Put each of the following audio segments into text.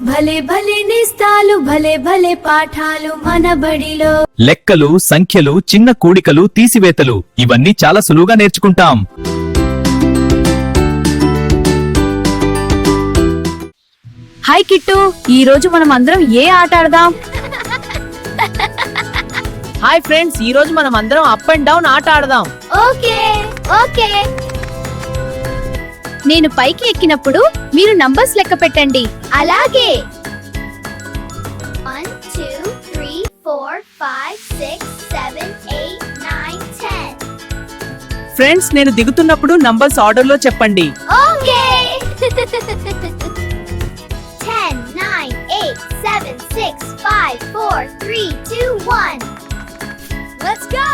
భలే భలే నిస్తాలు భలే భలే పాఠాలు మన బడిలో. లెక్కలు, సంఖ్యలు, చిన్న కూడికలు, తీసివేతలు ఇవన్నీ చాలా సులువుగా నేర్చుకుంటాం. హాయ్ కిట్టు, ఈ రోజు మనం అందరం ఏ ఆట ఆడదాం? హాయ్ ఫ్రెండ్స్, ఈ రోజు మనం అందరం అప్ అండ్ డౌన్ ఆట ఆడదాం. Okay okay. నేను పైకి ఎక్కినప్పుడు మీరు నంబర్స్ లెక్క పెట్టండి. అలాగే. 1 2 3 4 5 6 7 8 9 10. ఫ్రెండ్స్, నేను దిగుతున్నప్పుడు నంబర్స్ ఆర్డర్ లో చెప్పండి. Okay. 10 9 8 7 6 5 4 3 2 1. Let's go.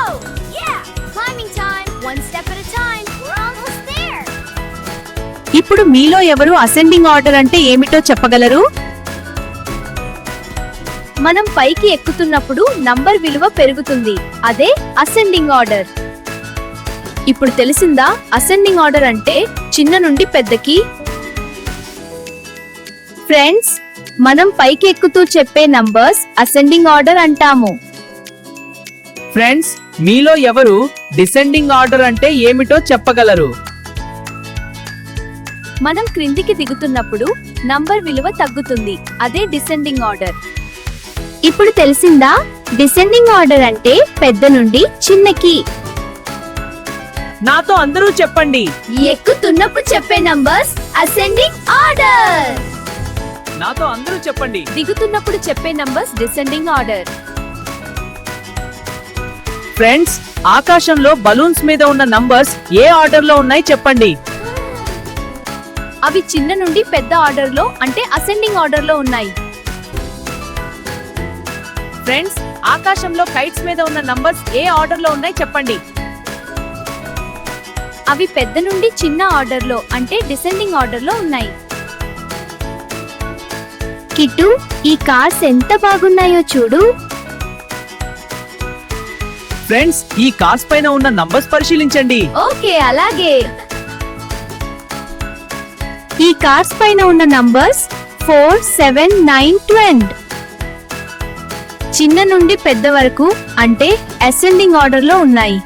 Yeah, climbing time. One step at a time. We're almost there. ఇప్పుడు మీలో ఎవరు అసెండింగ్ ఆర్డర్ అంటే ఏమిటో చెప్పగలరు? మనం పైకి ఎక్కుతున్నప్పుడు నంబర్ విలువ పెరుగుతుంది, అదే అసెండింగ్ ఆర్డర్. ఇప్పుడు తెలిసిందా అసెండింగ్ ఆర్డర్ అంటే చిన్న నుండి పెద్దకి? ఫ్రెండ్స్, మనం పైకి ఎక్కుతూ చెప్పే నంబర్స్ అసెండింగ్ ఆర్డర్ అంటాము. ఫ్రెండ్స్, మీలో ఎవరు డిసెండింగ్ ఆర్డర్ అంటే ఏమిటో చెప్పగలరు? మనం క్రిందికి దిగుతున్నప్పుడు నంబర్ విలువ తగ్గుతుంది, అదే డిసెండింగ్ ఆర్డర్. ఇప్పుడు తెలిసిందా డిసెండింగ్ ఆర్డర్ అంటే పెద్ద నుండి చిన్నకి. నాతో అందరూ చెప్పండి. ఎక్కుతున్నప్పుడు చెప్పే నంబర్స్ అసెండింగ్ ఆర్డర్. నాతో అందరూ చెప్పండి. దిగుతున్నప్పుడు చెప్పే నంబర్స్ డిసెండింగ్ ఆర్డర్. ఫ్రెండ్స్, ఆకాశంలో బలూన్స్ మీద ఉన్న నంబర్స్ ఏ ఆర్డర్ లో ఉన్నాయి చెప్పండి. అవి చిన్న నుండి పెద్ద ఆర్డర్ లో అంటే అసెండింగ్ ఆర్డర్ లో ఉన్నాయి. ఫ్రెండ్స్, ఆకాశంలో కైట్స్ మీద ఉన్న నంబర్స్ ఏ ఆర్డర్ లో ఉన్నాయి చెప్పండి. అవి పెద్ద నుండి చిన్న ఆర్డర్ లో అంటే డిసెండింగ్ ఆర్డర్ లో ఉన్నాయి. కిట్టు, ఈ కార్స్ ఎంత బాగున్నాయో చూడు. ఫ్రెండ్స్, ఈ కార్స్ పైన ఉన్న నంబర్స్ పరిశీలించండి. ఓకే, అలాగే. ఈ కార్స్ పైన ఉన్న నంబర్స్ 4 7 9 20. చిన్న నుండి పెద్ద వరకు అంటే అసెండింగ్ ఆర్డర్ లో ఉన్నాయి.